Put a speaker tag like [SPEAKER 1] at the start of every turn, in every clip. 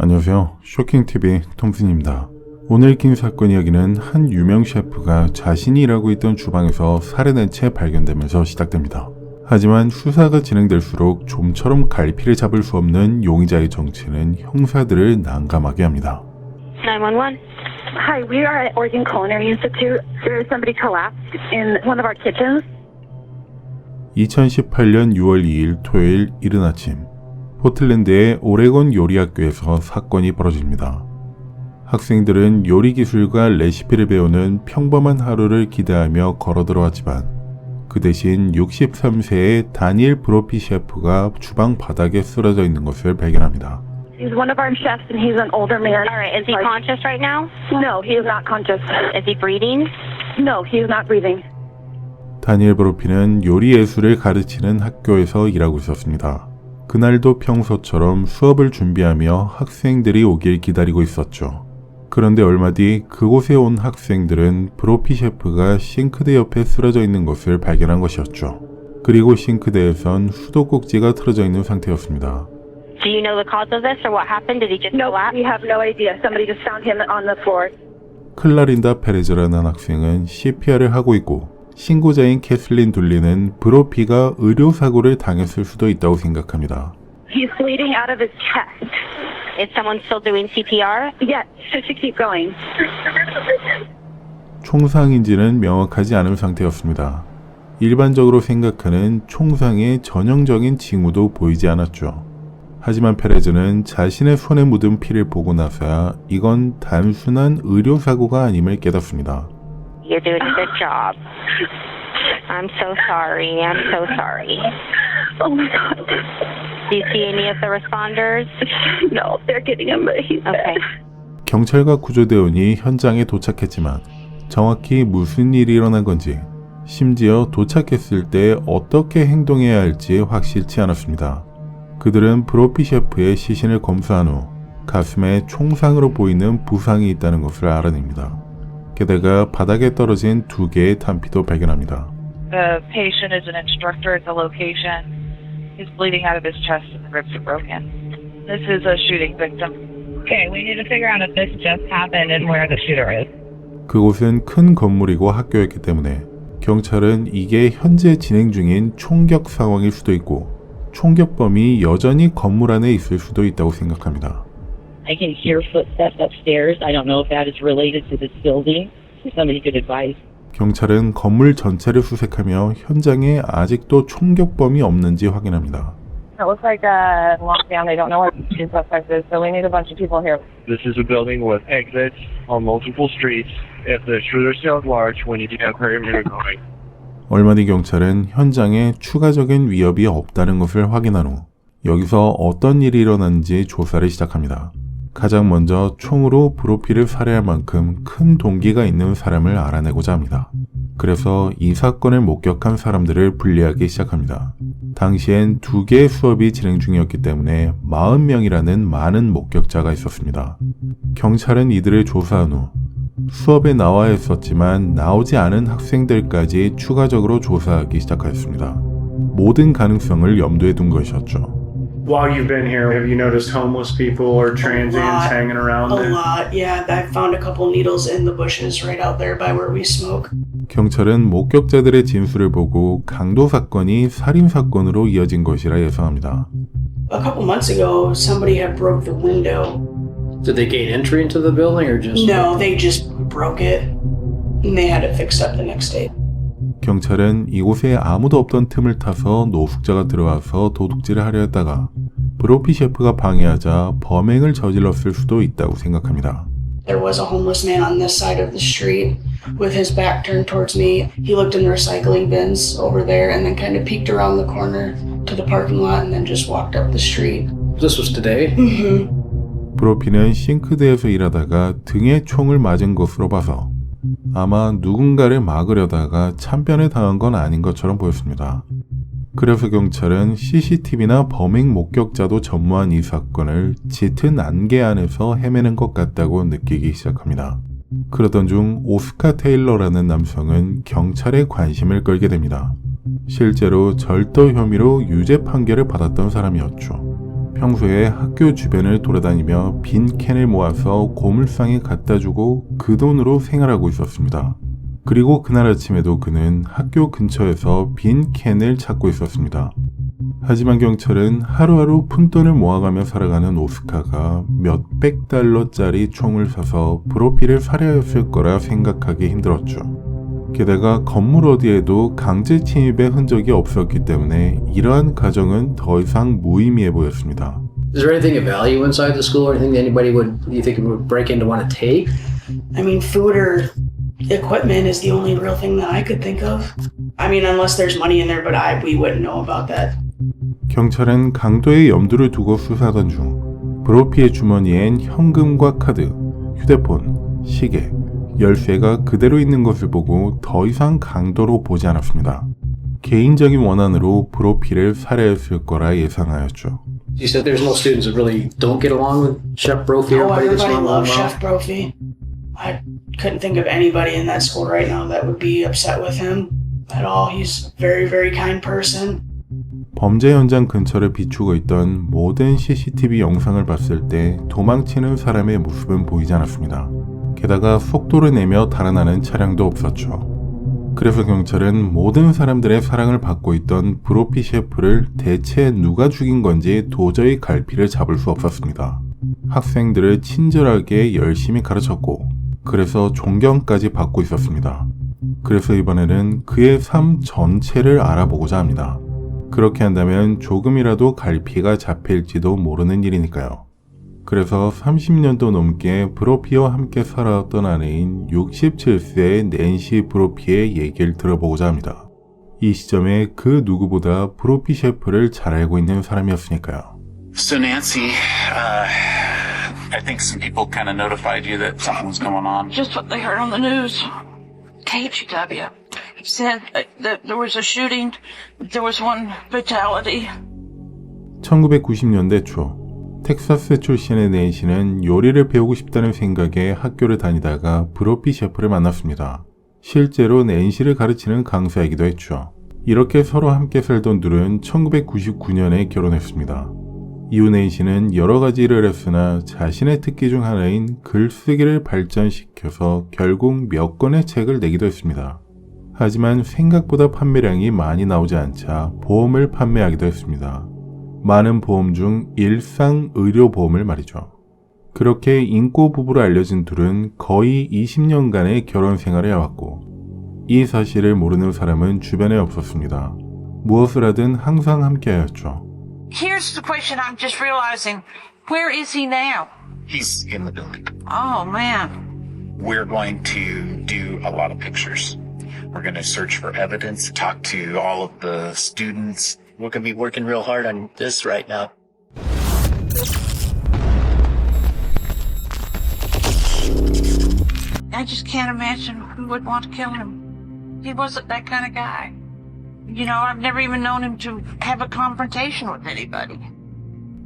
[SPEAKER 1] 안녕하세요. 쇼킹TV 톰슨입니다. 오늘 긴 사건 이야기는 한 유명 셰프가 자신이 일하고 있던 주방에서 살해된 채 발견되면서 시작됩니다. 하지만 수사가 진행될수록 좀처럼 갈피를 잡을 수 없는 용의자의 정체는 형사들을 난감하게 합니다.
[SPEAKER 2] 911.
[SPEAKER 3] Hi, we are at Oregon Culinary Institute. There is somebody collapsed in one of our kitchens.
[SPEAKER 1] 2018년 6월 2일 토요일 이른 아침, 포틀랜드의 오레곤 요리학교에서 사건이 벌어집니다. 학생들은 요리 기술과 레시피를 배우는 평범한 하루를 기대하며 걸어 들어왔지만 그 대신 63세의 다니엘 브로피 셰프가 주방 바닥에 쓰러져 있는 것을 발견합니다.
[SPEAKER 3] He's one of our chefs and he's an older man.
[SPEAKER 2] All right, is he conscious right now?
[SPEAKER 3] No, he is not conscious.
[SPEAKER 2] Is he breathing?
[SPEAKER 3] No, he is not breathing.
[SPEAKER 1] 다니엘 브로피는 요리 예술을 가르치는 학교에서 일하고 있었습니다. 그날도 평소처럼 수업을 준비하며 학생들이 오길 기다리고 있었죠. 그런데 얼마 뒤 그곳에 온 학생들은 브로피 셰프가 싱크대 옆에 쓰러져 있는 것을 발견한 것이었죠. 그리고 싱크대에선 수도꼭지가 틀어져 있는 상태였습니다.
[SPEAKER 2] Do you know the cause of this or what happened? Did he just
[SPEAKER 3] No,
[SPEAKER 2] collapse?
[SPEAKER 3] we have no idea. Somebody just found him on the floor.
[SPEAKER 1] 클라린다 페레즈라는 학생은 CPR을 하고 있고 신고자인 캐슬린 둘리는 브로피가 의료사고를 당했을 수도 있다고 생각합니다.
[SPEAKER 3] He's bleeding out of his chest.
[SPEAKER 2] Is someone still doing CPR?
[SPEAKER 3] Yes, so she keep going.
[SPEAKER 1] 총상인지는 명확하지 않은 상태였습니다. 일반적으로 생각하는 총상의 전형적인 징후도 보이지 않았죠. 하지만 페레즈는 자신의 손에 묻은 피를 보고 나서야 이건 단순한 의료사고가 아님을 깨닫습니다.
[SPEAKER 2] You're doing a good job. I'm so sorry. I'm so sorry.
[SPEAKER 3] Oh my God.
[SPEAKER 2] Do you see any of the responders?
[SPEAKER 3] No, they're getting him, but he's
[SPEAKER 2] Okay.
[SPEAKER 3] dead.
[SPEAKER 1] 경찰과 구조대원이 현장에 도착했지만 정확히 무슨 일이 일어난 건지, 심지어 도착했을 때 어떻게 행동해야 할지 확실치 않았습니다. 그들은 브로피 셰프의 시신을 검사한 후 가슴에 총상으로 보이는 부상이 있다는 것을 알아냅니다. 게다가 바닥에 떨어진 2개의 탄피도 발견합니다.
[SPEAKER 4] The patient is an instructor at the location. He's bleeding out of his chest and the ribs are broken. This is a shooting victim.
[SPEAKER 5] Okay, we need to figure out if this just happened and where the shooter is.
[SPEAKER 1] 그곳은 큰 건물이고 학교였기 때문에 경찰은 이게 현재 진행 중인 총격 상황일 수도 있고 총격범이 여전히 건물 안에 있을 수도 있다고 생각합니다.
[SPEAKER 5] I can hear footsteps upstairs. I don't know if that is related to this building. If somebody could advise.
[SPEAKER 1] 경찰은 건물 전체를 수색하며 현장에 아직도 총격범이 없는지 확인합니다.
[SPEAKER 6] It looks like a lockdown. They don't know where the suspect is, so we need a bunch of people here.
[SPEAKER 7] This is a building with exits on multiple streets. If the shooter sounds large, we need to have perimeter going.
[SPEAKER 1] 얼마 뒤 경찰은 현장에 추가적인 위협이 없다는 것을 확인한 후 여기서 어떤 일이 일어났는지 조사를 시작합니다. 가장 먼저 총으로 브로피를 살해할 만큼 큰 동기가 있는 사람을 알아내고자 합니다. 그래서 이 사건을 목격한 사람들을 분리하기 시작합니다. 당시엔 2개의 수업이 진행 중이었기 때문에 40명이라는 많은 목격자가 있었습니다. 경찰은 이들을 조사한 후 수업에 나와야 했었지만 나오지 않은 학생들까지 추가적으로 조사하기 시작하였습니다. 모든 가능성을 염두에 둔 것이었죠.
[SPEAKER 8] While you've been here, have you noticed homeless people or transients hanging around?
[SPEAKER 9] A lot, yeah. I found a couple needles in the bushes right out there by where we smoke.
[SPEAKER 1] 경찰은 목격자들의 진술을 보고 강도 사건이 살인 사건으로 이어진 것이라 예상합니다.
[SPEAKER 9] A couple months ago, somebody had broke the window.
[SPEAKER 10] Did they gain entry into the building or just?
[SPEAKER 9] No, they just broke it, and they had it fixed up the next day.
[SPEAKER 1] 경찰은 이곳에 아무도 없던 틈을 타서 노숙자가 들어와서 도둑질을 하려 했다가 브로피 셰프가 방해하자 범행을 저질렀을 수도 있다고 생각합니다.
[SPEAKER 9] There was a homeless man on this side of the street with his back turned towards me. He looked in the recycling bins over there and then kind of peeked around the corner to the parking lot and then just walked up the street.
[SPEAKER 10] This was today?
[SPEAKER 1] 브로피는 싱크대에서 일하다가 등에 총을 맞은 것으로 봐서 아마 누군가를 막으려다가 참변을 당한 건 아닌 것처럼 보였습니다. 그래서 경찰은 CCTV나 범행 목격자도 전무한 이 사건을 짙은 안개 안에서 헤매는 것 같다고 느끼기 시작합니다. 그러던 중 오스카 테일러라는 남성은 경찰의 관심을 끌게 됩니다. 실제로 절도 혐의로 유죄 판결을 받았던 사람이었죠. 평소에 학교 주변을 돌아다니며 빈 캔을 모아서 고물상에 갖다 주고 그 돈으로 생활하고 있었습니다. 그리고 그날 아침에도 그는 학교 근처에서 빈 캔을 찾고 있었습니다. 하지만 경찰은 하루하루 푼돈을 모아가며 살아가는 오스카가 몇백 달러짜리 총을 사서 브로피를 살해하였을 거라 생각하기 힘들었죠. 게다가 건물 어디에도 강제 침입의 흔적이 없었기 때문에 이러한 가정은 더 이상 무의미해 보였습니다.
[SPEAKER 10] Is there anything of value inside the school or anything that anybody you think would break in to want to take?
[SPEAKER 9] I mean, food or equipment is the only real thing that I could think of. I mean, unless there's money in there, but we wouldn't know about that.
[SPEAKER 1] 경찰은 강도의 염두를 두고 수사하던 중 브로피의 주머니엔 현금과 카드, 휴대폰, 시계, 열쇠가 그대로 있는 것을 보고 더 이상 강도로 보지 않았습니다. 개인적인 원한으로 브로피를 살해했을 거라 예상하였죠.
[SPEAKER 10] You said there's no students that really don't get along with Chef Brophy.
[SPEAKER 9] Oh,
[SPEAKER 10] Everybody gets
[SPEAKER 9] everybody
[SPEAKER 10] along
[SPEAKER 9] loves
[SPEAKER 10] well.
[SPEAKER 9] Chef Brophy. I couldn't think of anybody in that school right now that would be upset with him at all. He's a very, very kind person.
[SPEAKER 1] 범죄 현장 근처를 비추고 있던 모든 CCTV 영상을 봤을 때 도망치는 사람의 모습은 보이지 않았습니다. 게다가 속도를 내며 달아나는 차량도 없었죠. 그래서 경찰은 모든 사람들의 사랑을 받고 있던 브로피 셰프를 대체 누가 죽인 건지 도저히 갈피를 잡을 수 없었습니다. 학생들을 친절하게 열심히 가르쳤고 그래서 존경까지 받고 있었습니다. 그래서 이번에는 그의 삶 전체를 알아보고자 합니다. 그렇게 한다면 조금이라도 갈피가 잡힐지도 모르는 일이니까요. 그래서 30년도 넘게 브로피와 함께 살아왔던 아내인 67세의 낸시 브로피의 얘기를 들어보고자 합니다. 이 시점에 그 누구보다 브로피 셰프를 잘 알고 있는 사람이었으니까요.
[SPEAKER 11] So Nancy, I think some people kind of notified you that something was going on.
[SPEAKER 12] Just what they heard on the news. KHW said that there was a shooting, there was one fatality.
[SPEAKER 1] 1990년대 초 텍사스 출신의 낸시는 요리를 배우고 싶다는 생각에 학교를 다니다가 브로피 셰프를 만났습니다. 실제로 낸시를 가르치는 강사이기도 했죠. 이렇게 서로 함께 살던 둘은 1999년에 결혼했습니다. 이후 낸시는 여러 가지 일을 했으나 자신의 특기 중 하나인 글쓰기를 발전시켜서 결국 몇 권의 책을 내기도 했습니다. 하지만 생각보다 판매량이 많이 나오지 않자 보험을 판매하기도 했습니다. 많은 보험 중 일상의료보험을 말이죠. 그렇게 인꼬 부부로 알려진 둘은 거의 20년간의 결혼 생활을 해왔고 이 사실을 모르는 사람은 주변에 없었습니다. 무엇을 하든 항상 함께하였죠.
[SPEAKER 12] Here's the question I'm just realizing. Where is he now?
[SPEAKER 11] He's in the building.
[SPEAKER 12] Oh, man.
[SPEAKER 11] We're going to do a lot of pictures. We're going to search for evidence, talk to all of the students.
[SPEAKER 10] We're going to be working real hard on this right now.
[SPEAKER 12] I just can't imagine who would want to kill him. He wasn't that kind of guy. You know, I've never even known him to have a confrontation with anybody.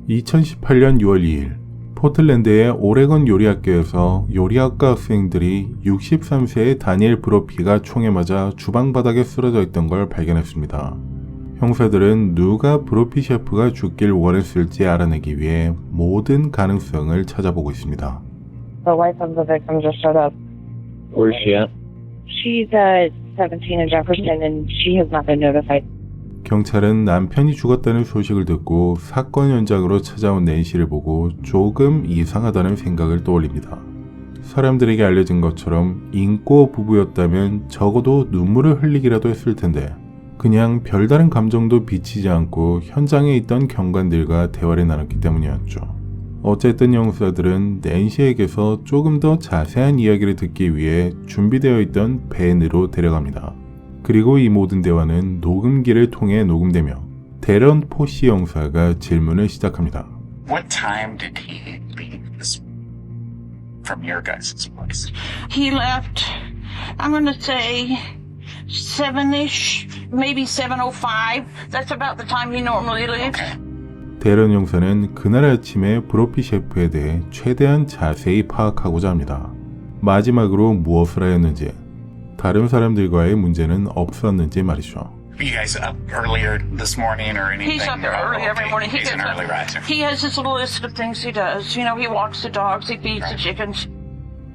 [SPEAKER 1] 2018년 6월 2일 포틀랜드의 오레건 요리학교에서 요리학과 학생들이 63세의 다니엘 브로피가 총에 맞아 주방 바닥에 쓰러져 있던 걸 발견했습니다. 형사들은 누가 브로피 셰프가 죽길 원했을지 알아내기 위해 모든 가능성을 찾아보고 있습니다.
[SPEAKER 6] The wife of the victim just showed up.
[SPEAKER 10] Where's she at?
[SPEAKER 6] She's 17 in Jefferson and she has not been notified.
[SPEAKER 1] 경찰은 남편이 죽었다는 소식을 듣고 사건 현장으로 찾아온 낸시를 보고 조금 이상하다는 생각을 떠올립니다. 사람들에게 알려진 것처럼 인꼬 부부였다면 적어도 눈물을 흘리기라도 했을 텐데 그냥 별다른 감정도 비치지 않고 현장에 있던 경관들과 대화를 나눴기 때문이었죠. 어쨌든 형사들은 낸시에게서 조금 더 자세한 이야기를 듣기 위해 준비되어 있던 밴으로 데려갑니다. 그리고 이 모든 대화는 녹음기를 통해 녹음되며 데런 포시 형사가 질문을 시작합니다.
[SPEAKER 11] What time did he leave this from your guys' place?
[SPEAKER 12] He left, I'm going to say 7-ish, maybe 7:05. That's about the time he normally leaves.
[SPEAKER 11] Okay.
[SPEAKER 1] 데런 형사는 그날 아침에 브로피 셰프에 대해 최대한 자세히 파악하고자 합니다. 마지막으로 무엇을 하였는지, 다른 사람들과의 문제는 없었는지 말이죠.
[SPEAKER 11] Are you guys up earlier this morning or anything?
[SPEAKER 12] He's up there early every morning.
[SPEAKER 11] He's an early riser.
[SPEAKER 12] He has his little list of things he does. You know, he walks the dogs, he feeds the chickens.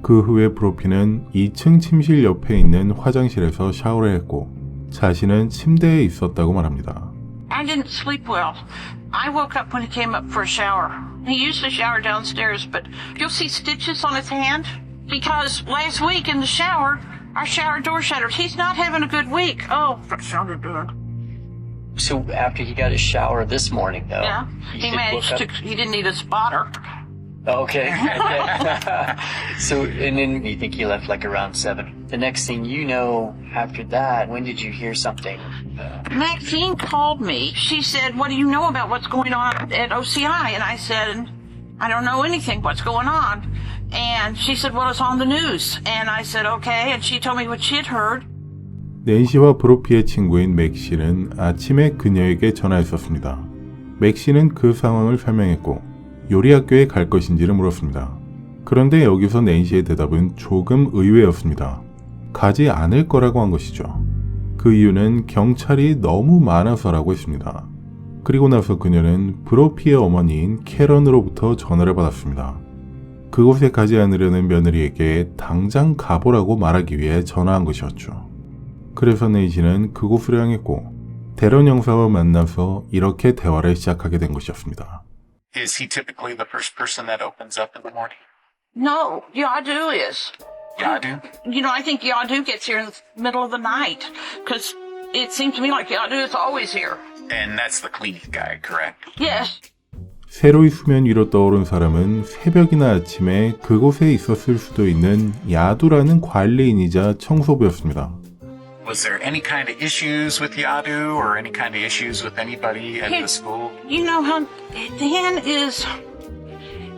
[SPEAKER 1] 그 후에 브로피는 2층 침실 옆에 있는 화장실에서 샤워를 했고 자신은 침대에 있었다고 말합니다.
[SPEAKER 12] I didn't sleep well. I woke up when he came up for a shower. He usually showered downstairs, but you'll see stitches on his hand because last week in the shower, our shower door shattered. He's not having a good week. Oh, that sounded good.
[SPEAKER 13] So after he got his shower this morning, though,
[SPEAKER 12] Yeah, he managed to. He didn't need a spotter.
[SPEAKER 13] Okay. So, and then you think he left like around 7. The next thing you know, after that, when did you hear something?
[SPEAKER 12] Maxine called me. She said, "What do you know about what's going on at OCI?" And I said, "I don't know anything. What's going on?" And she said, "Well, it's on the news." And I said, "Okay." And she told me what she had heard.
[SPEAKER 1] 낸시와 브로피의 친구인 맥씨는 아침에 그녀에게 전화했었습니다. 맥씨는 그 상황을 설명했고 요리학교에 갈 것인지를 물었습니다. 그런데 여기서 낸시의 대답은 조금 의외였습니다. 가지 않을 거라고 한 것이죠. 그 이유는 경찰이 너무 많아서라고 했습니다. 그리고 나서 그녀는 브로피의 어머니인 캐런으로부터 전화를 받았습니다. 그곳에 가지 않으려는 며느리에게 당장 가보라고 말하기 위해 전화한 것이었죠. 그래서 낸시는 그곳으로 향했고 데런 형사와 만나서 이렇게 대화를 시작하게 된 것이었습니다.
[SPEAKER 11] Is he typically the first person that opens up in the morning?
[SPEAKER 12] No, Yadu is.
[SPEAKER 11] Yadu?
[SPEAKER 12] You know, I think Yadu gets here in the middle of the night because it seems to me like Yadu is always here.
[SPEAKER 11] And that's the cleaning guy, correct?
[SPEAKER 12] Yes.
[SPEAKER 1] 새로이 수면 위로 떠오른 사람은 새벽이나 아침에 그곳에 있었을 수도 있는 야두라는 관리인이자 청소부였습니다.
[SPEAKER 11] Was there any kind of issues with Yadu or any kind of issues with anybody at the school?
[SPEAKER 12] You know how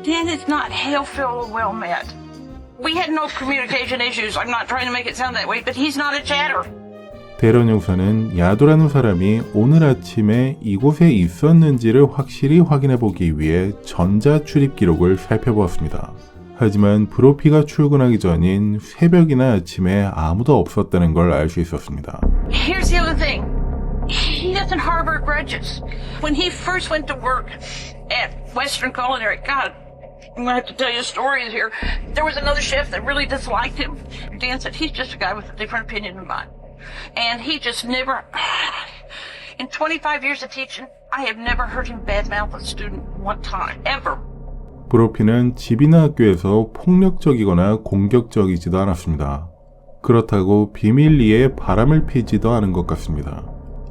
[SPEAKER 12] Dan is not hail-filled or well met. We had no communication issues. I'm not trying to make it sound that way, but he's not a chatter.
[SPEAKER 1] 데런 형사는 야두라는 사람이 오늘 아침에 이곳에 있었는지를 확실히 확인해 보기 위해 전자 출입 기록을 살펴보았습니다. 하지만 브로피가 출근하기 전인 새벽이나 아침에 아무도 없었다는 걸 알 수 있었습니다.
[SPEAKER 12] Here's the other thing. He doesn't harbor grudges. When he first went to work at Western Culinary, God, I'm going to have to tell you stories here. There was another chef that really disliked him. Dan said, he's just a guy with a different opinion than mine. And he just never, in 25 years of teaching, I have never heard him badmouth a student one time, ever.
[SPEAKER 1] 브로피는 집이나 학교에서 폭력적이거나 공격적이지도 않았습니다. 그렇다고 비밀리에 바람을 피지도 않은 것 같습니다.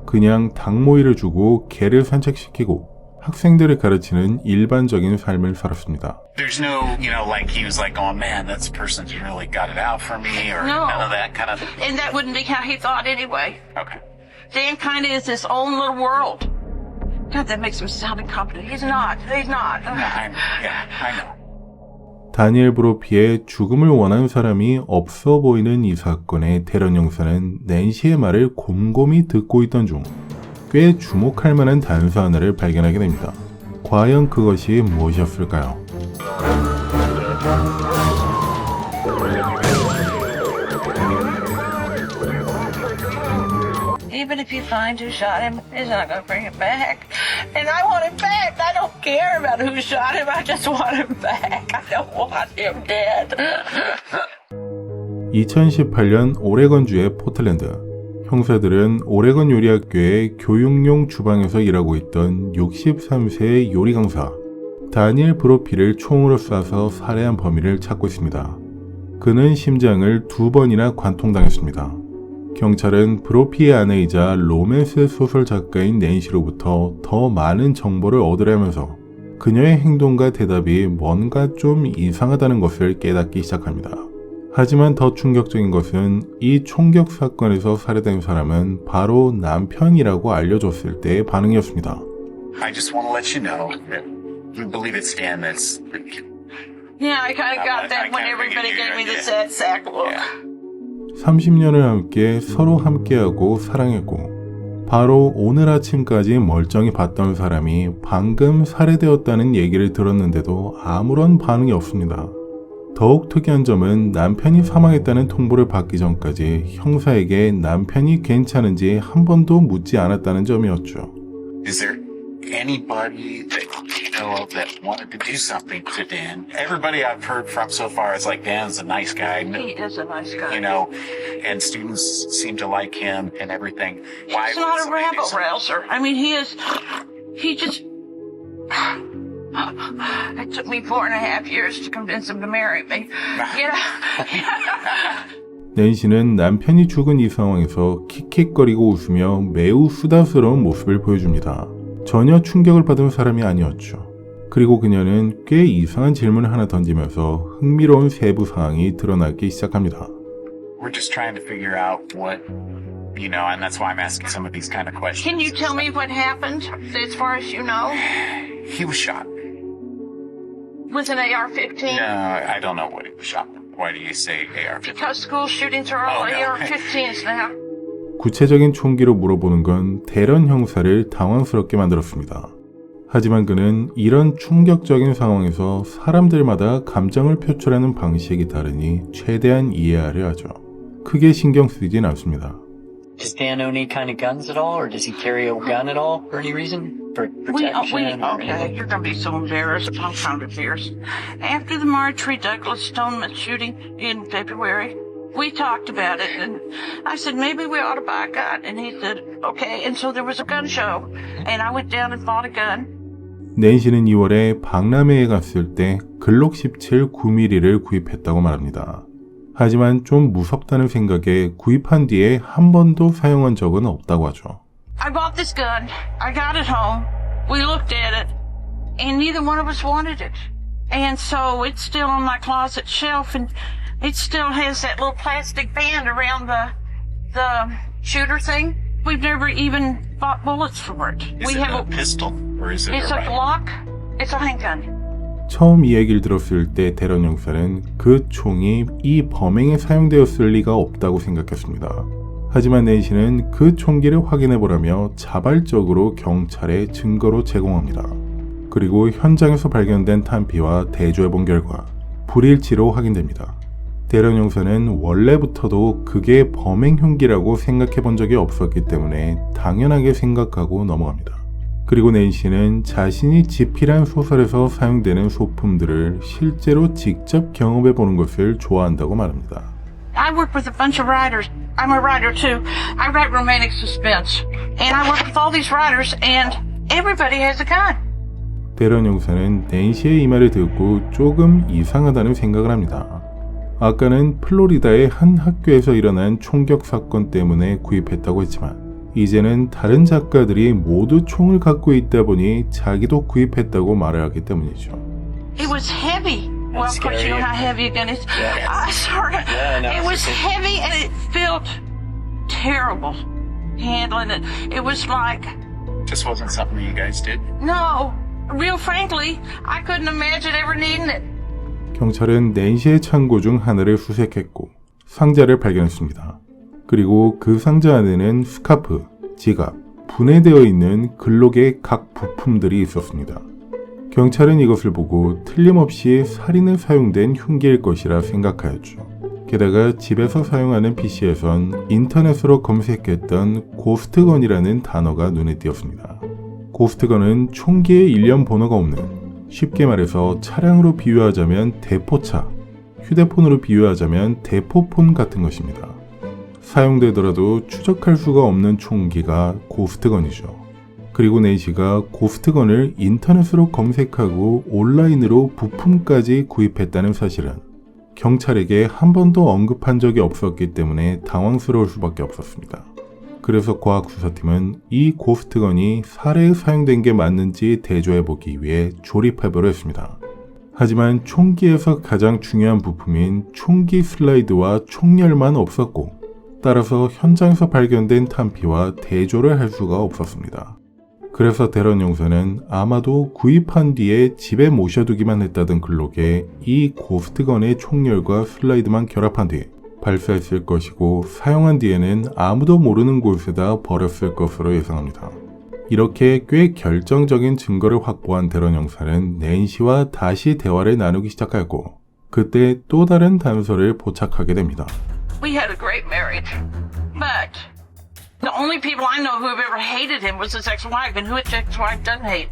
[SPEAKER 1] 그냥 닭모이를 주고 개를 산책시키고 학생들을 가르치는 일반적인 삶을 살았습니다.
[SPEAKER 11] There's no, like he was like, oh man, that person's really got it out for me or
[SPEAKER 12] No.
[SPEAKER 11] none of that kind of...
[SPEAKER 12] And that wouldn't be how he thought anyway.
[SPEAKER 11] Okay.
[SPEAKER 12] Dan kind of is his own little world. God, that makes him sound incompetent. He's not. He's not.
[SPEAKER 11] I know.
[SPEAKER 1] 다니엘 브로피의 죽음을 원하는 사람이 없어 보이는 이 사건의 데런 형사는 낸시의 말을 곰곰이 듣고 있던 중 꽤 주목할 만한 단서 하나를 발견하게 됩니다. 과연 그것이 무엇이었을까요?
[SPEAKER 12] Even if you find who shot him, he's not going to bring it back. And I want him back. I don't care about who shot him. I just want him back. I don't want him dead.
[SPEAKER 1] 2018년 오레건주의 포틀랜드. 형사들은 오레건 요리학교의 교육용 주방에서 일하고 있던 63세의 요리 강사 다니엘 브로피를 총으로 쏴서 살해한 범인을 찾고 있습니다. 그는 심장을 2번이나 관통당했습니다. 경찰은 브로피의 아내이자 로맨스 소설 작가인 낸시로부터 더 많은 정보를 얻으려면서 그녀의 행동과 대답이 뭔가 좀 이상하다는 것을 깨닫기 시작합니다. 하지만 더 충격적인 것은 이 총격 사건에서 살해된 사람은 바로 남편이라고 알려줬을 때의 반응이었습니다.
[SPEAKER 11] I just want to let you know that we believe it's Dan that's...
[SPEAKER 12] Yeah, I kind of got that when everybody gave me the sad sack look.
[SPEAKER 1] 30년을 함께 서로 함께하고 사랑했고 바로 오늘 아침까지 멀쩡히 봤던 사람이 방금 살해되었다는 얘기를 들었는데도 아무런 반응이 없습니다. 더욱 특이한 점은 남편이 사망했다는 통보를 받기 전까지 형사에게 남편이 괜찮은지 한 번도 묻지 않았다는 점이었죠.
[SPEAKER 11] Is there anybody that you know of that wanted to do something to Dan? Everybody I've heard from so far is like, Dan's a nice guy.
[SPEAKER 12] He is a nice guy.
[SPEAKER 11] You know, and students seem to like him and everything. Why
[SPEAKER 12] He's
[SPEAKER 11] would
[SPEAKER 12] not a
[SPEAKER 11] somebody do
[SPEAKER 12] rabble
[SPEAKER 11] something?
[SPEAKER 12] rouser. I mean, he just... It took me 4.5 years to convince him to marry me. You know?
[SPEAKER 1] 낸시는 남편이 죽은 이 상황에서 킥킥거리고 웃으며 매우 수다스러운 모습을 보여줍니다. 전혀 충격을 받은 사람이 아니었죠. 그리고 그녀는 꽤 이상한 질문을 하나 던지면서 흥미로운 세부 사항이 드러나기 시작합니다.
[SPEAKER 11] We're just trying to figure out what, you know, and that's why I'm asking some of these kind of questions.
[SPEAKER 12] Can you tell me what happened, as far as you know?
[SPEAKER 11] He was shot.
[SPEAKER 12] With an AR-15?
[SPEAKER 11] No, I don't know what he was shot with. Why do you say AR-15?
[SPEAKER 12] Because school shootings are all
[SPEAKER 11] Oh, no.
[SPEAKER 12] AR-15s now.
[SPEAKER 1] 구체적인 총기로 물어보는 건 대런 형사를 당황스럽게 만들었습니다. 하지만 그는 이런 충격적인 상황에서 사람들마다 감정을 표출하는 방식이 다르니 최대한 이해하려 하죠. 크게 신경 쓰이진 않습니다.
[SPEAKER 13] Does Dan own any kind of guns at all, or does he carry a gun at all for any reason? For protection?
[SPEAKER 12] Okay, you're gonna be so embarrassed. I'm kind of embarrassed. After the Marjorie Douglas Stoneman shooting in February, we talked about it, and I said, maybe we ought to buy a gun. And he said, okay. And so there was a gun show, and I went down and bought a gun.
[SPEAKER 1] 낸시는 2월에 박람회에 갔을 때 글록 17 9mm를 구입했다고 말합니다. 하지만 좀 무섭다는 생각에 구입한 뒤에 한 번도 사용한 적은 없다고 하죠.
[SPEAKER 12] I bought this gun. I got it home. We looked at it, and neither one of us wanted it. And so it's still on my closet shelf, and it still has that little plastic band around the shooter thing. We've never even bought bullets for it.
[SPEAKER 11] Is it a pistol or is it
[SPEAKER 12] It's
[SPEAKER 11] a
[SPEAKER 12] a
[SPEAKER 11] rifle?
[SPEAKER 12] Glock. It's a handgun.
[SPEAKER 1] 처음 이 얘기를 들었을 때 대런 형사는 그 총이 이 범행에 사용되었을 리가 없다고 생각했습니다. 하지만 낸시는 그 총기를 확인해보라며 자발적으로 경찰에 증거로 제공합니다. 그리고 현장에서 발견된 탄피와 대조해본 결과 불일치로 확인됩니다. 대런 형사는 원래부터도 그게 범행 흉기라고 생각해본 적이 없었기 때문에 당연하게 생각하고 넘어갑니다. 그리고 낸시는 자신이 집필한 소설에서 사용되는 소품들을 실제로 직접 경험해보는 것을 좋아한다고 말합니다.
[SPEAKER 12] I work with a bunch of writers. I'm a writer too. I write romantic suspense. And I work with all these writers, and everybody has a gun.
[SPEAKER 1] 대런 형사는 낸시의 이 말을 듣고 조금 이상하다는 생각을 합니다. 아까는 플로리다의 한 학교에서 일어난 총격 사건 때문에 구입했다고 했지만 이제는 다른 작가들이 모두 총을 갖고 있다 보니 자기도 구입했다고 말을 하기 때문이죠.
[SPEAKER 12] It was heavy. Well, of course, you know how heavy a gun is. Sorry. It was heavy, and it felt terrible handling it. It was like...
[SPEAKER 11] Just wasn't something you guys did?
[SPEAKER 12] No. Real frankly, I couldn't imagine ever needing it.
[SPEAKER 1] 경찰은 낸시의 창고 중 하나를 수색했고 상자를 발견했습니다. 그리고 그 상자 안에는 스카프, 지갑, 분해되어 있는 글록의 각 부품들이 있었습니다. 경찰은 이것을 보고 틀림없이 살인에 사용된 흉기일 것이라 생각하였죠. 게다가 집에서 사용하는 PC에선 인터넷으로 검색했던 고스트건이라는 단어가 눈에 띄었습니다. 고스트건은 총기의 일련 번호가 없는, 쉽게 말해서 차량으로 비유하자면 대포차, 휴대폰으로 비유하자면 대포폰 같은 것입니다. 사용되더라도 추적할 수가 없는 총기가 고스트건이죠. 그리고 낸시가 고스트건을 인터넷으로 검색하고 온라인으로 부품까지 구입했다는 사실은 경찰에게 한 번도 언급한 적이 없었기 때문에 당황스러울 수밖에 없었습니다. 그래서 과학수사팀은 이 고스트건이 살해에 사용된 게 맞는지 대조해보기 위해 조립해보려 했습니다. 하지만 총기에서 가장 중요한 부품인 총기 슬라이드와 총열만 없었고 따라서 현장에서 발견된 탄피와 대조를 할 수가 없었습니다. 그래서 대런 형사는 아마도 구입한 뒤에 집에 모셔두기만 했다던 글록에 이 고스트건의 총열과 슬라이드만 결합한 뒤에 발사했을 것이고 사용한 뒤에는 아무도 모르는 곳에다 버렸을 것으로 예상합니다. 이렇게 꽤 결정적인 증거를 확보한 대런 형사는 낸시와 다시 대화를 나누기 시작하였고 그때 또 다른 단서를 포착하게 됩니다.
[SPEAKER 12] We had a great marriage, but the only people I know who have ever hated him was his ex-wife, and which ex-wife doesn't hate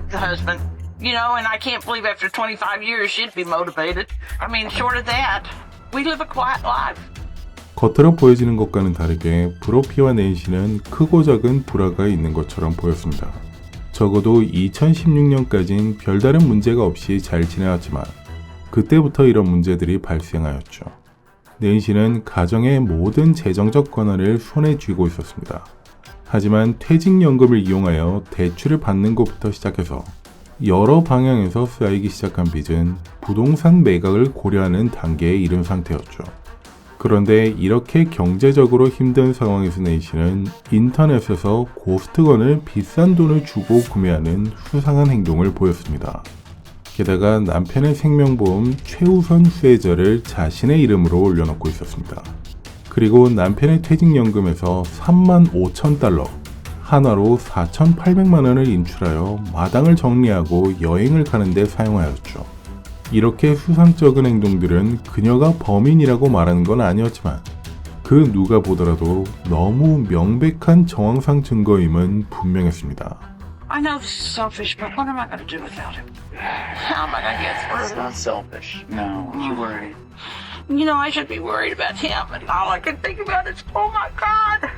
[SPEAKER 12] the husband? You know, and I can't believe after 25 years she'd be motivated. I mean, short of that, we live a quiet life.
[SPEAKER 1] 겉으로 보여지는 것과는 다르게 브로피와 낸시는 크고 작은 불화가 있는 것처럼 보였습니다. 적어도 2016년까진 별다른 문제가 없이 잘 지내왔지만 그때부터 이런 문제들이 발생하였죠. 낸시는 가정의 모든 재정적 권한을 손에 쥐고 있었습니다. 하지만 퇴직연금을 이용하여 대출을 받는 것부터 시작해서 여러 방향에서 쌓이기 시작한 빚은 부동산 매각을 고려하는 단계에 이른 상태였죠. 그런데 이렇게 경제적으로 힘든 상황에서 낸시는 인터넷에서 고스트건을 비싼 돈을 주고 구매하는 수상한 행동을 보였습니다. 게다가 남편의 생명보험 최우선 수혜자를 자신의 이름으로 올려놓고 있었습니다. 그리고 남편의 퇴직연금에서 35,000달러, 한화로 4,800만원을 인출하여 마당을 정리하고 여행을 가는 데 사용하였죠. 이렇게 수상쩍은 행동들은 그녀가 범인이라고 말하는 건 아니었지만 그 누가 보더라도 너무 명백한 정황상 증거임은 분명했습니다.
[SPEAKER 12] I know this is selfish, but what am I going to do without him? How am I going to get through?
[SPEAKER 13] It's not selfish. No, don't you worry.
[SPEAKER 12] You know, I should be worried about him, and all I can think about is, oh my God!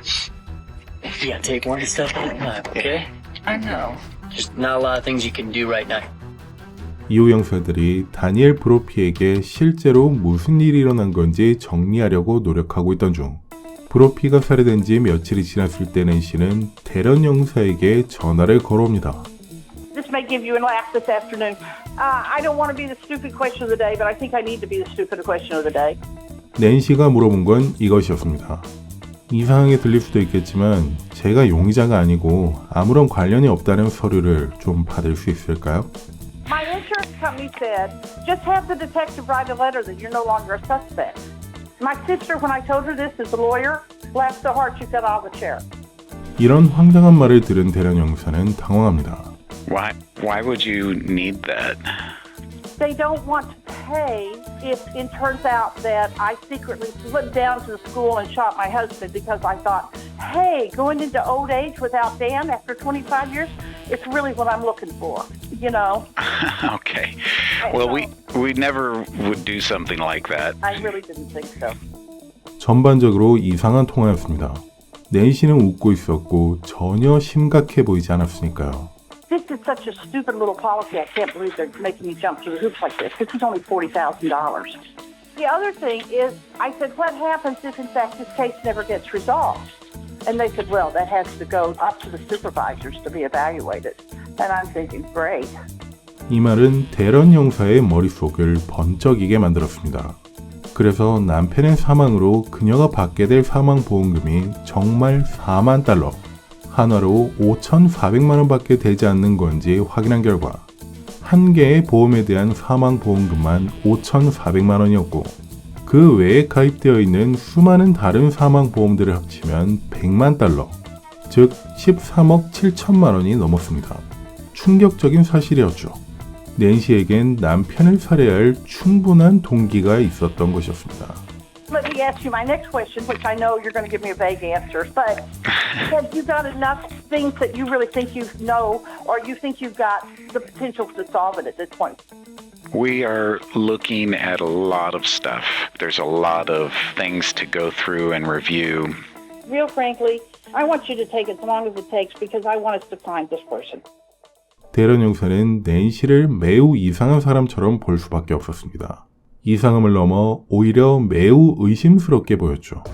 [SPEAKER 13] You gotta take one step at a time, okay?
[SPEAKER 12] I know.
[SPEAKER 13] There's not a lot of things you can do right now.
[SPEAKER 1] 이후 형사들이 다니엘 브로피에게 실제로 무슨 일이 일어난 건지 정리하려고 노력하고 있던 중 브로피가 살해된 지 며칠이 지났을 때 낸시는 대련 형사에게 전화를 걸어옵니다.
[SPEAKER 14] This may give you a laugh this afternoon. I don't want to be the stupid question of the day, but I think I need to be the stupid question of the day.
[SPEAKER 1] 낸시가 물어본 건 이것이었습니다. 이상하게 들릴 수도 있겠지만 제가 용의자가 아니고 아무런 관련이 없다는 서류를 좀 받을 수 있을까요?
[SPEAKER 14] My insurance company said, just have the detective write a letter that you're no longer a suspect. My sister, when I told her this as a lawyer, laughed so hard she fell out of the chair.
[SPEAKER 1] 이런 황당한 말을 들은 대련 형사는 당황합니다.
[SPEAKER 15] Why would you need that?
[SPEAKER 14] They don't want to pay if it turns out that I secretly slipped down to the school and shot my husband because I thought, hey, going into old age without Dan after 25 years, it's really what I'm looking for, you know?
[SPEAKER 15] Okay. Well, we never would do something like that.
[SPEAKER 14] I really didn't think so.
[SPEAKER 1] 전반적으로 이상한 통화였습니다. 낸시는 웃고 있었고 전혀 심각해 보이지 않았으니까요.
[SPEAKER 14] This is such a stupid little policy. I can't believe they're making me jump through the hoops like this. This is only $40,000. The other thing is, I said, what happens if, in fact, this case never gets resolved? And they said, well, that has to go up to the supervisors to be evaluated. And I'm thinking, great.
[SPEAKER 1] 이 말은 대련 형사의 머릿속을 번쩍이게 만들었습니다. 그래서 남편의 사망으로 그녀가 받게 될 사망보험금이 정말 4만 달러, 한화로 5,400만원 밖에 되지 않는 건지 확인한 결과 한 개의 보험에 대한 사망보험금만 5,400만원이었고 그 외에 가입되어 있는 수많은 다른 사망보험들을 합치면 100만 달러, 즉 13억 7천만원이 넘었습니다. 충격적인 사실이었죠. 낸시에겐 남편을 살해할 충분한 동기가 있었던 것이었습니다.
[SPEAKER 14] Let me ask you my next question, which I know you're going to give me a vague answer, but have you got enough things that you really think you know, or you think you've got the potential to solve it at this point?
[SPEAKER 15] We are looking at a lot of stuff. There's a lot of things to go through and review.
[SPEAKER 14] Real frankly, I want you to take as long as it takes because I want us to find this person.
[SPEAKER 1] 대련 형사는 낸시를 매우 이상한 사람처럼 볼 수밖에 없었습니다. 이상함을 넘어 오히려 매우 의심스럽게 보였죠.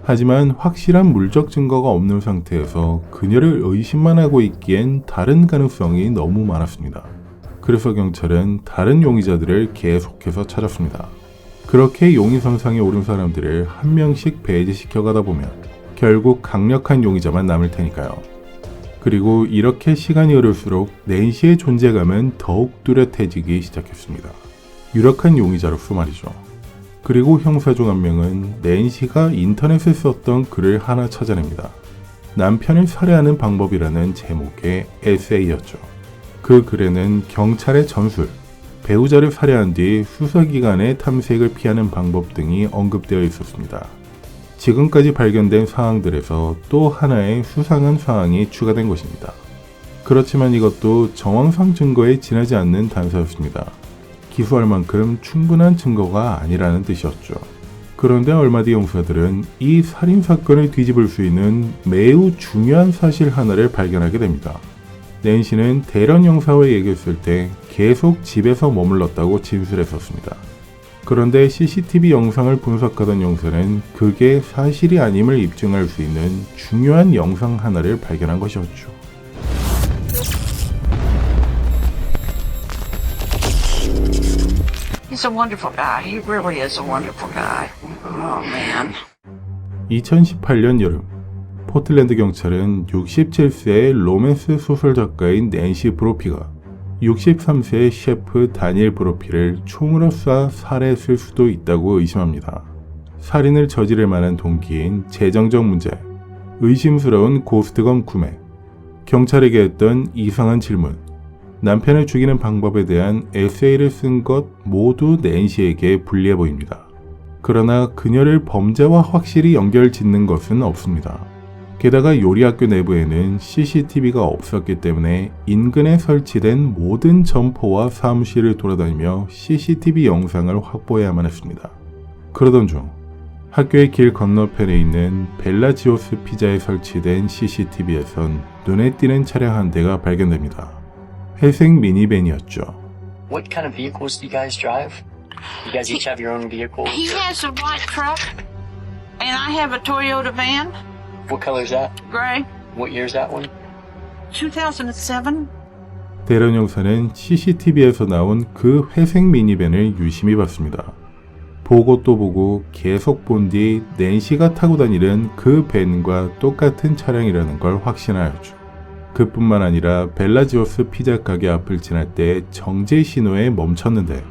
[SPEAKER 1] 하지만 확실한 물적 증거가 없는 상태에서 그녀를 의심만 하고 있기엔 다른 가능성이 너무 많았습니다. 그래서 경찰은 다른 용의자들을 계속해서 찾았습니다. 그렇게 용의선상에 오른 사람들을 한 명씩 배제시켜 가다 보면 결국 강력한 용의자만 남을 테니까요. 그리고 이렇게 시간이 흐를수록 낸시의 존재감은 더욱 뚜렷해지기 시작했습니다. 유력한 용의자로서 말이죠. 그리고 형사 중 한 명은 낸시가 인터넷에 썼던 글을 하나 찾아냅니다. 남편을 살해하는 방법이라는 제목의 에세이였죠. 그 글에는 경찰의 전술, 배우자를 살해한 뒤 수사기관의 탐색을 피하는 방법 등이 언급되어 있었습니다. 지금까지 발견된 사항들에서 또 하나의 수상한 사항이 추가된 것입니다. 그렇지만 이것도 정황상 증거에 지나지 않는 단서였습니다. 기소할 만큼 충분한 증거가 아니라는 뜻이었죠. 그런데 얼마 뒤 형사들은 이 살인사건을 뒤집을 수 있는 매우 중요한 사실 하나를 발견하게 됩니다. 낸시는 대련 형사와 얘기했을 때 계속 집에서 머물렀다고 진술했었습니다. 그런데 CCTV 영상을 분석하던 형사는 그게 사실이 아님을 입증할 수 있는 중요한 영상 하나를 발견한 것이었죠.
[SPEAKER 12] He's a wonderful guy. He really is a wonderful guy. Oh, man.
[SPEAKER 1] 2018년 여름, 포틀랜드 경찰은 67세의 로맨스 소설 작가인 낸시 브로피가 63세의 셰프 다니엘 브로피를 총으로 쏴 살해했을 수도 있다고 의심합니다. 살인을 저지를 만한 동기인 재정적 문제, 의심스러운 고스트건 구매, 경찰에게 했던 이상한 질문, 남편을 죽이는 방법에 대한 에세이를 쓴 것 모두 낸시에게 불리해 보입니다. 그러나 그녀를 범죄와 확실히 연결짓는 것은 없습니다. 게다가 요리학교 내부에는 CCTV가 없었기 때문에 인근에 설치된 모든 점포와 사무실을 돌아다니며 CCTV 영상을 확보해야만 했습니다. 그러던 중 학교의 길 건너편에 있는 벨라지오스 피자에 설치된 CCTV에선 눈에 띄는 차량 한 대가 발견됩니다. 회색 미니밴이었죠.
[SPEAKER 13] What kind of vehicles do you guys drive? You guys each have your own vehicles?
[SPEAKER 12] He has a white truck, and I have a Toyota van.
[SPEAKER 13] What color is that?
[SPEAKER 12] Gray.
[SPEAKER 13] What year is that one?
[SPEAKER 12] 2007.
[SPEAKER 1] 대련 형사는 CCTV에서 나온 그 회색 미니밴을 유심히 봤습니다. 보고 또 보고 계속 본 뒤 낸시가 타고 다니는 그 밴과 똑같은 차량이라는 걸 확신하였죠. 그뿐만 아니라 벨라지오스 피자 가게 앞을 지날 때 정지 신호에 멈췄는데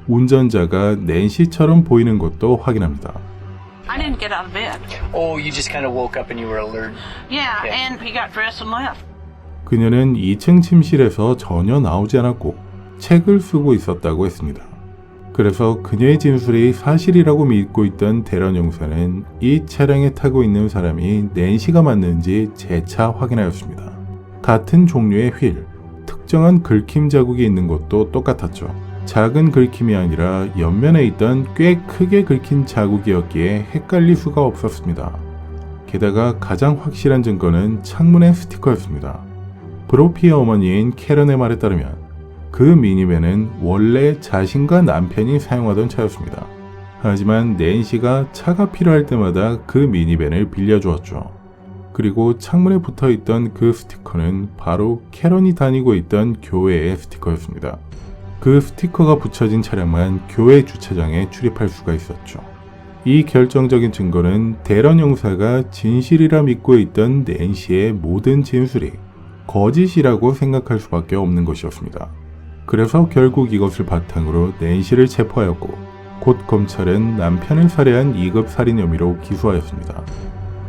[SPEAKER 1] 운전자가 낸시처럼 보이는 것도 확인합니다.
[SPEAKER 12] I didn't get out of bed.
[SPEAKER 13] Oh, you just kind of woke up and you were alert.
[SPEAKER 12] Yeah,
[SPEAKER 13] Okay.
[SPEAKER 12] and he got dressed and left.
[SPEAKER 1] 그녀는 2층 침실에서 전혀 나오지 않았고 책을 쓰고 있었다고 했습니다. 그래서 그녀의 진술이 사실이라고 믿고 있던 대련 형사는 이 차량에 타고 있는 사람이 낸시가 맞는지 재차 확인하였습니다. 같은 종류의 휠, 특정한 긁힘 자국이 있는 것도 똑같았죠. 작은 긁힘이 아니라 옆면에 있던 꽤 크게 긁힌 자국이었기에 헷갈릴 수가 없었습니다. 게다가 가장 확실한 증거는 창문의 스티커였습니다. 브로피의 어머니인 캐런의 말에 따르면 그 미니밴은 원래 자신과 남편이 사용하던 차였습니다. 하지만 낸시가 차가 필요할 때마다 그 미니밴을 빌려주었죠. 그리고 창문에 붙어있던 그 스티커는 바로 캐런이 다니고 있던 교회의 스티커였습니다. 그 스티커가 붙여진 차량만 교회 주차장에 출입할 수가 있었죠. 이 결정적인 증거는 대련 형사가 진실이라 믿고 있던 낸시의 모든 진술이 거짓이라고 생각할 수밖에 없는 것이었습니다. 그래서 결국 이것을 바탕으로 낸시를 체포하였고 곧 검찰은 남편을 살해한 2급 살인 혐의로 기소하였습니다.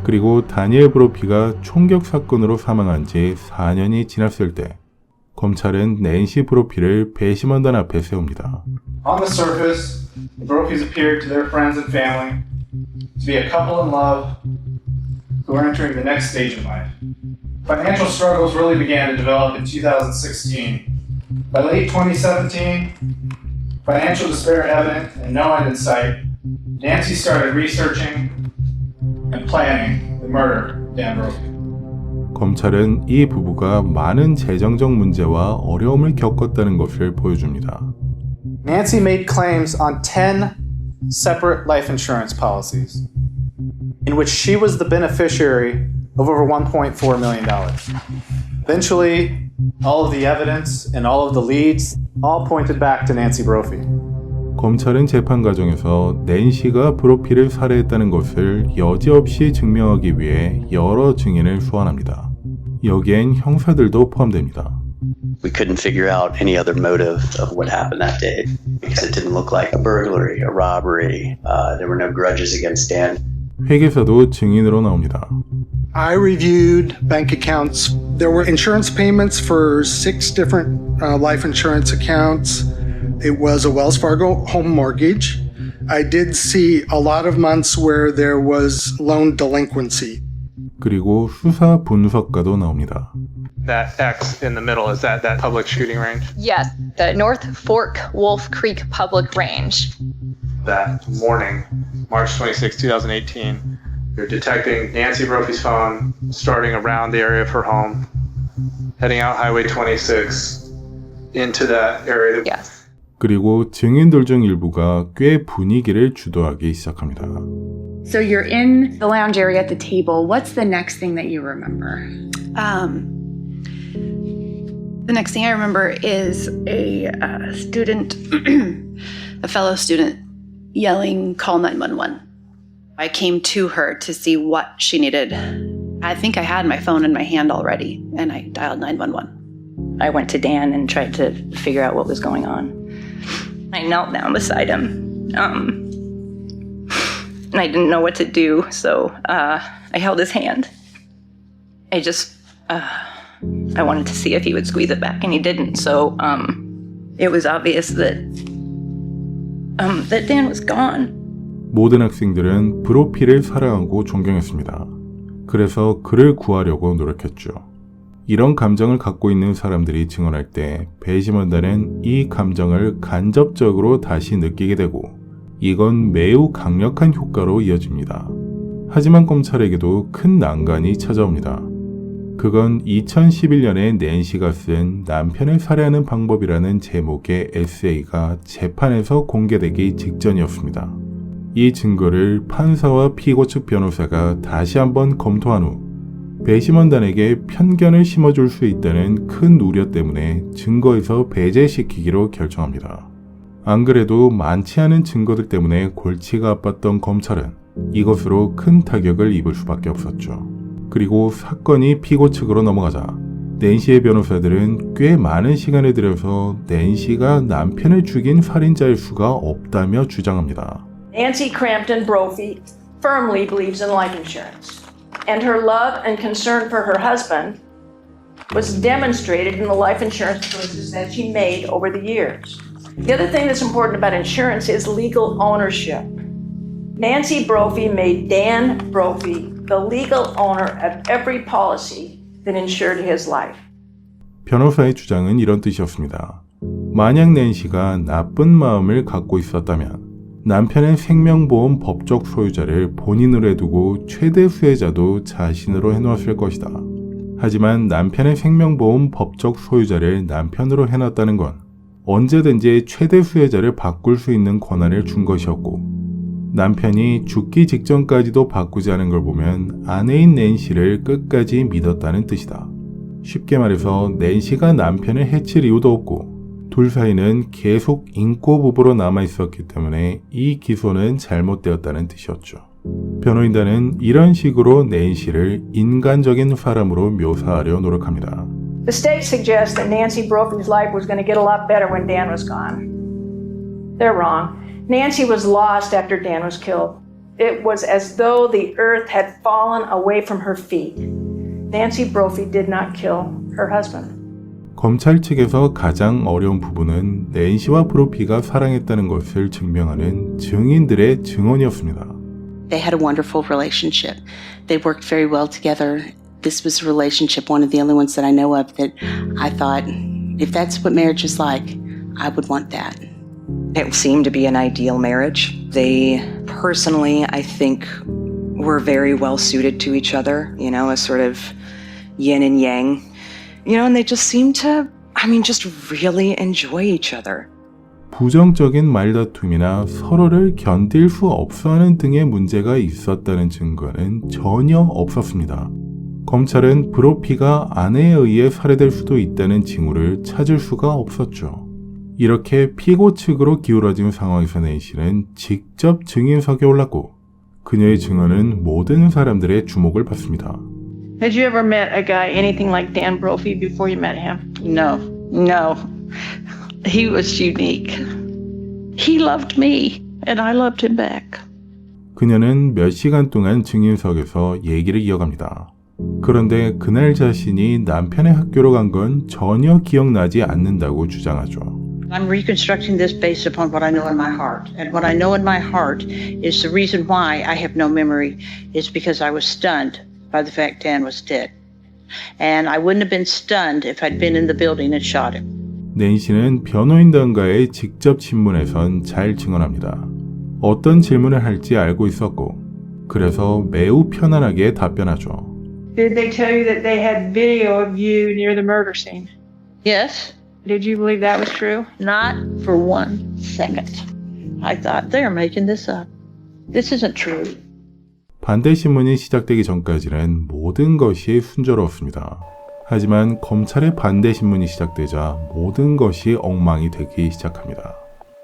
[SPEAKER 1] 그리고 다니엘 브로피가 총격 사건으로 사망한 지 4년이 지났을 때 검찰은 낸시 브로피를 배심원단 앞에 세웁니다.
[SPEAKER 16] On the surface, the Brophies appeared to their friends and family to be a couple in love who are entering the next stage in life. Financial struggles really began to develop in 2016. By late 2017, financial despair evident and no end in sight, Nancy started researching and planning the murder of Dan Brophy.
[SPEAKER 1] 검찰은 이 부부가 많은 재정적 문제와 어려움을 겪었다는 것을 보여줍니다.
[SPEAKER 16] Nancy made claims on 10 separate life insurance policies, in which she was the beneficiary of over $1.4 million. Eventually, all of the evidence and all of the leads all pointed back to Nancy Brophy.
[SPEAKER 1] 검찰은 재판 과정에서 낸시가 브로피를 살해했다는 것을 여지없이 증명하기 위해 여러 증인을 소환합니다. 여기엔 형사들도 포함됩니다.
[SPEAKER 17] We couldn't figure out any other motive of what happened that day because it didn't look like a burglary, a robbery. There were no grudges against Dan.
[SPEAKER 1] 회계사도 증인으로 나옵니다.
[SPEAKER 18] I reviewed bank accounts. There were insurance payments for 6 different life insurance accounts. It was a Wells Fargo home mortgage. I did see a lot of months where there was loan delinquency.
[SPEAKER 1] 그리고 수사 분석가도 나옵니다.
[SPEAKER 19] That X in the middle, is that public shooting range?
[SPEAKER 20] Yes, the North Fork Wolf Creek Public Range.
[SPEAKER 19] That morning, March 26, 2018, you're detecting Nancy Brophy's phone starting around the area of her home, heading out Highway 26 into that area.
[SPEAKER 20] Yes.
[SPEAKER 1] 그리고 증인들 중 일부가 꽤 분위기를 주도하기 시작합니다.
[SPEAKER 21] So you're in the lounge area at the table. What's the next thing that you remember?
[SPEAKER 22] The next thing I remember is a student, a fellow student, yelling, "Call 911." I came to her to see what she needed. I think I had my phone in my hand already, and I dialed 911.
[SPEAKER 23] I went to Dan and tried to figure out what was going on. I knelt down beside him, and I didn't know what to do, so I held his hand. I wanted to see if he would squeeze it back, and he didn't. So it was obvious that Dan was gone.
[SPEAKER 1] 모든 학생들은 브로피를 사랑하고 존경했습니다. 그래서 그를 구하려고 노력했죠. 이런 감정을 갖고 있는 사람들이 증언할 때 배심원단은 이 감정을 간접적으로 다시 느끼게 되고 이건 매우 강력한 효과로 이어집니다. 하지만 검찰에게도 큰 난관이 찾아옵니다. 그건 2011년에 낸시가 쓴 남편을 살해하는 방법이라는 제목의 에세이가 재판에서 공개되기 직전이었습니다. 이 증거를 판사와 피고 측 변호사가 다시 한번 검토한 후 배심원단에게 편견을 심어줄 수 있다는 큰 우려 때문에 증거에서 배제시키기로 결정합니다. 안 그래도 많지 않은 증거들 때문에 골치가 아팠던 검찰은 이것으로 큰 타격을 입을 수밖에 없었죠. 그리고 사건이 피고 측으로 넘어가자 낸시의 변호사들은 꽤 많은 시간을 들여서 낸시가 남편을 죽인 살인자일 수가 없다며 주장합니다.
[SPEAKER 14] Nancy Crampton Brophy firmly believes in life insurance, and her love and concern for her husband was demonstrated in the life insurance choices that she made over the years. The other thing that's important about insurance is legal ownership. Nancy Brophy made Dan Brophy the legal owner of every policy that insured his life.
[SPEAKER 1] 변호사의 주장은 이런 뜻이었습니다. 만약 낸시가 나쁜 마음을 갖고 있었다면 남편의 생명보험 법적 소유자를 본인으로 해두고 최대 수혜자도 자신으로 해놓았을 것이다. 하지만 남편의 생명보험 법적 소유자를 남편으로 해놨다는 건 언제든지 최대 수혜자를 바꿀 수 있는 권한을 준 것이었고 남편이 죽기 직전까지도 바꾸지 않은 걸 보면 아내인 낸시를 끝까지 믿었다는 뜻이다. 쉽게 말해서 낸시가 남편을 해칠 이유도 없고 둘 사이는 계속 인고 부부로 남아있었기 때문에 이 기소는 잘못되었다는 뜻이었죠. 변호인단은 이런 식으로 낸시를 인간적인 사람으로 묘사하려 노력합니다.
[SPEAKER 14] The state suggests that Nancy Brophy's life was going to get a lot better when Dan was gone. They're wrong. Nancy was lost after Dan was killed. It was as though the earth had fallen away from her feet. Nancy Brophy did not kill her husband.
[SPEAKER 1] 검찰 측에서 가장 어려운 부분은 낸시와 브로피가 사랑했다는 것을 증명하는 증인들의 증언이었습니다.
[SPEAKER 24] They had a wonderful relationship. They worked very well together. This was a relationship, one of the only ones that I know of, that I thought, if that's what marriage is like, I would want that.
[SPEAKER 23] It seemed to be an ideal marriage. They personally, I think, were very well suited to each other, you know, a sort of yin and yang. You know, and they just seemed to, just really enjoy each other.
[SPEAKER 1] 부정적인 말다툼이나 서로를 견딜 수 없어하는 등의 문제가 있었다는 증거는 전혀 없었습니다. 검찰은 브로피가 아내에 의해 살해될 수도 있다는 징후를 찾을 수가 없었죠. 이렇게 피고 측으로 기울어진 상황에서 낸시는 직접 증인석에 올랐고 그녀의 증언은 모든 사람들의 주목을 받습니다.
[SPEAKER 14] Had you ever met a guy anything like Dan Brophy before you met him?
[SPEAKER 23] No. He was unique. He loved me, and I loved him back.
[SPEAKER 1] 그녀는 몇 시간 동안 증인석에서 얘기를 이어갑니다. 그런데 그날 자신이 남편의 학교로 간 건 전혀 기억나지 않는다고 주장하죠.
[SPEAKER 14] I'm reconstructing this based upon what I know in my heart. And what I know in my heart is the reason why I have no memory is because I was stunned by the fact Dan was dead. And I wouldn't have been stunned if I'd been in the building and shot him.
[SPEAKER 1] 낸시는 변호인단과의 직접 신문에선 잘 증언합니다. 어떤 질문을 할지 알고 있었고, 그래서 매우 편안하게 답변하죠.
[SPEAKER 2] Did they tell you that they had video of you near the murder scene?
[SPEAKER 14] Yes.
[SPEAKER 2] Did you believe that was true?
[SPEAKER 14] Not for 1 second. I thought they're making this up. This isn't true.
[SPEAKER 1] 반대 신문이 시작되기 전까지는 모든 것이 순조로웠습니다. 하지만 검찰의 반대 신문이 시작되자 모든 것이 엉망이 되기 시작합니다.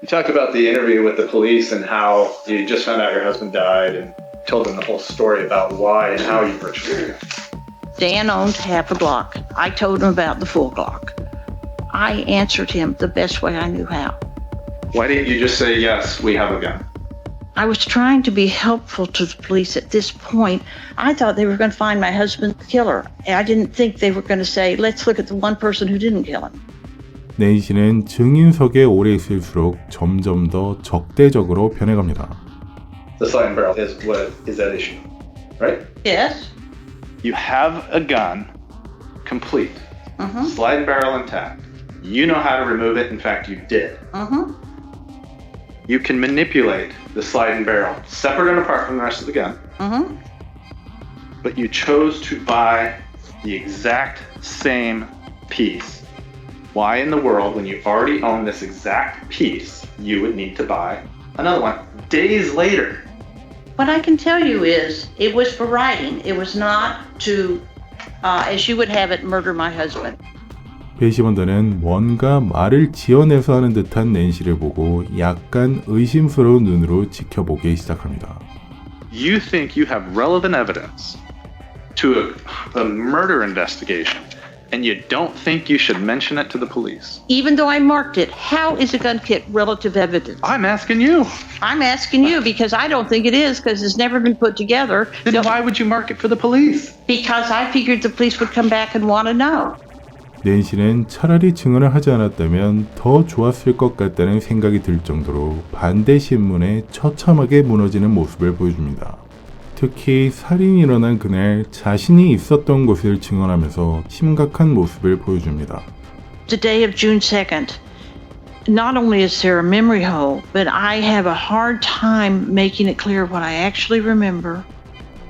[SPEAKER 19] You talked about the interview with the police and how you just found out your husband died and told them the whole story about why and how you purchased it.
[SPEAKER 14] Dan owned half a Glock. I told him about the full Glock. I answered him the best way I knew how.
[SPEAKER 19] Why didn't you just say, yes, we have a gun?
[SPEAKER 14] I was trying to be helpful to the police at this point. I thought they were going to find my husband's killer. I didn't think they were going to say, let's look at the one person who didn't kill him.
[SPEAKER 1] 낸시는 증인석에 오래 있을수록 점점 더 적대적으로 변해갑니다.
[SPEAKER 19] The slide and barrel is what is at issue, right?
[SPEAKER 14] Yes.
[SPEAKER 19] You have a gun, complete, slide and barrel intact. You know how to remove it. In fact, you did. You can manipulate the slide and barrel separate and apart from the rest of the gun. But you chose to buy the exact same piece. Why in the world, when you already own this exact piece, you would need to buy another one days later?
[SPEAKER 14] What I can tell you is it was for writing. It was not to, as you would have it, murder my husband.
[SPEAKER 1] 배심원단은 뭔가 말을 지어내서 하는 듯한 낸시를 보고 약간 의심스러운 눈으로 지켜보기 시작합니다.
[SPEAKER 19] You think you have relevant evidence to a murder investigation, and you don't think you should mention it to the police?
[SPEAKER 14] Even though I marked it, how is it going to get relative evidence?
[SPEAKER 19] I'm asking you.
[SPEAKER 14] I'm asking you because I don't think it is because it's never been put together.
[SPEAKER 19] Then why would you mark it for the police?
[SPEAKER 14] Because I figured the police would come back and want to know.
[SPEAKER 1] 낸시는 차라리 증언을 하지 않았다면 더 좋았을 것 같다는 생각이 들 정도로 반대 신문에 처참하게 무너지는 모습을 보여줍니다. 특히 살인이 일어난 그날 자신이 있었던 곳을 증언하면서 심각한 모습을 보여줍니다.
[SPEAKER 14] The day of June 2nd, not only is there a memory hole, but I have a hard time making it clear what I actually remember.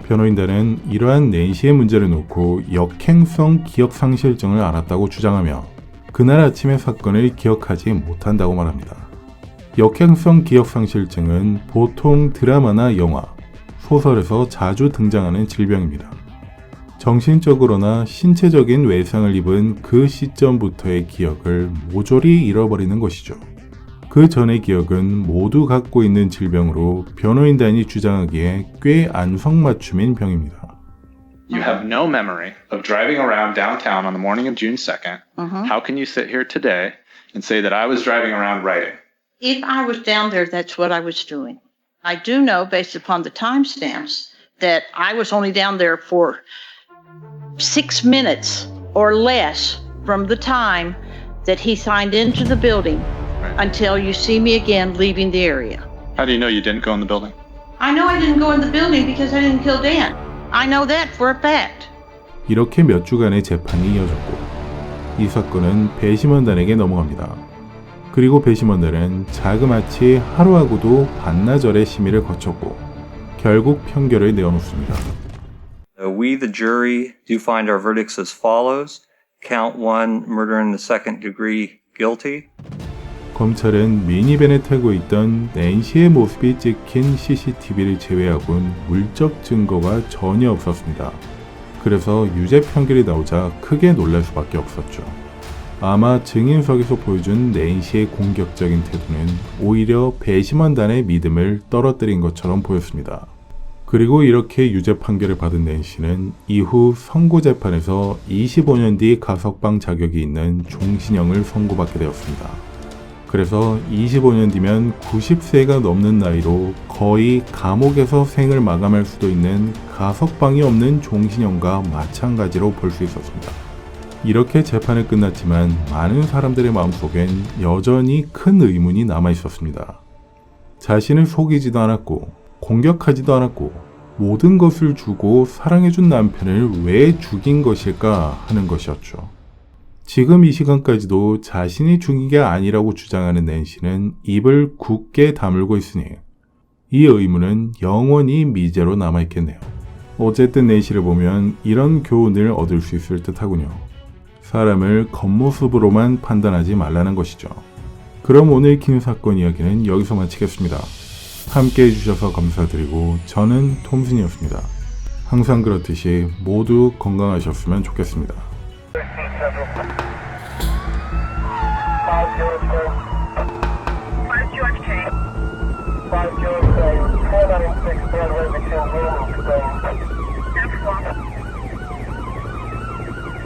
[SPEAKER 1] 변호인단은 이러한 낸시의 문제를 놓고 역행성 기억상실증을 앓았다고 주장하며 그날 아침의 사건을 기억하지 못한다고 말합니다. 역행성 기억상실증은 보통 드라마나 영화, 소설에서 자주 등장하는 질병입니다. 정신적으로나 신체적인 외상을 입은 그 시점부터의 기억을 모조리 잃어버리는 것이죠. 그 전의 기억은 모두 갖고 있는 질병으로 변호인단이 주장하기에 꽤 안성맞춤인 병입니다.
[SPEAKER 19] You have no memory of driving around downtown on the morning of June 2nd. How can you sit here today and say that I was driving around writing?
[SPEAKER 14] If I was down there, that's what I was doing. I do know, based upon the timestamps, that I was only down there for 6 minutes or less from the time that he signed into the building until you see me again leaving the area.
[SPEAKER 19] How do you know you didn't go in the building?
[SPEAKER 14] I know I didn't go in the building because I didn't kill Dan. I know that for a fact.
[SPEAKER 1] 이렇게 몇 주간의 재판이 이어졌고 이 사건은 배심원단에게 넘어갑니다. 그리고 배심원단은 자그마치 하루하고도 반나절의 심의를 거쳤고 결국 판결을 내어놓습니다.
[SPEAKER 3] We, the jury, do find our verdicts as follows. Count 1, murder in the second degree, guilty.
[SPEAKER 1] 검찰은 미니밴에 타고 있던 낸시의 모습이 찍힌 CCTV를 제외하고는 물적 증거가 전혀 없었습니다. 그래서 유죄 판결이 나오자 크게 놀랄 수밖에 없었죠. 아마 증인석에서 보여준 낸시의 공격적인 태도는 오히려 배심원단의 믿음을 떨어뜨린 것처럼 보였습니다. 그리고 이렇게 유죄 판결을 받은 낸시는 이후 선고재판에서 25년 뒤 가석방 자격이 있는 종신형을 선고받게 되었습니다. 그래서 25년 뒤면 90세가 넘는 나이로 거의 감옥에서 생을 마감할 수도 있는 가석방이 없는 종신형과 마찬가지로 볼 수 있었습니다. 이렇게 재판은 끝났지만 많은 사람들의 마음속엔 여전히 큰 의문이 남아 있었습니다. 자신을 속이지도 않았고 공격하지도 않았고 모든 것을 주고 사랑해준 남편을 왜 죽인 것일까 하는 것이었죠. 지금 이 시간까지도 자신이 죽인 게 아니라고 주장하는 낸시는 입을 굳게 다물고 있으니 이 의문은 영원히 미제로 남아있겠네요. 어쨌든 낸시를 보면 이런 교훈을 얻을 수 있을 듯하군요. 사람을 겉모습으로만 판단하지 말라는 것이죠. 그럼 오늘 긴 사건 이야기는 여기서 마치겠습니다. 함께 해주셔서 감사드리고 저는 톰슨이었습니다. 항상 그렇듯이 모두 건강하셨으면 좋겠습니다.
[SPEAKER 4] George K. 5 George K. 496 Broadway, Mitchell,